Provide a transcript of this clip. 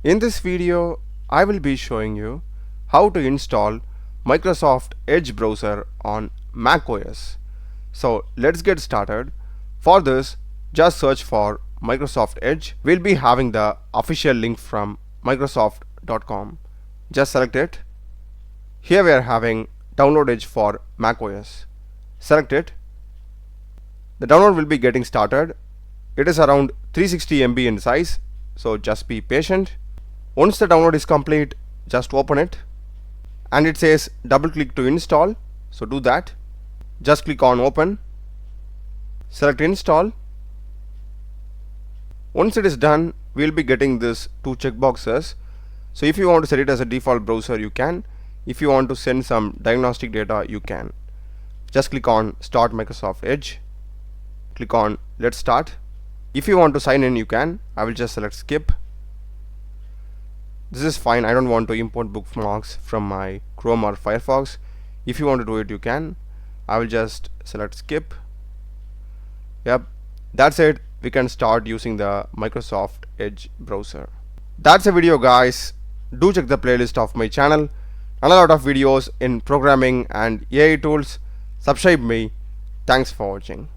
In this video, I will be showing you how to install Microsoft Edge browser on macOS. So let's get started. For this, just search for Microsoft Edge. We'll be having the official link from Microsoft.com. Just select it. Here we are having download Edge for macOS. Select it. The download will be getting started. It is around 360 MB in size, so just be patient. Once the download is complete, just open it, and it says double click to install, so do that. Just click on open, select install. Once it is done, we will be getting this two checkboxes. So if you want to set it as a default browser, you can. If you want to send some diagnostic data, you can. Just click on start Microsoft Edge, click on let's start. If you want to sign in, you can. I will just select skip. This is fine. I don't want to import bookmarks from my Chrome or Firefox. If you want to do it, you can. I will just select skip. Yep, that's it. We can start using the Microsoft Edge browser. That's a video, guys. Do check the playlist of my channel and a lot of videos in programming and AI tools. Subscribe me. Thanks for watching.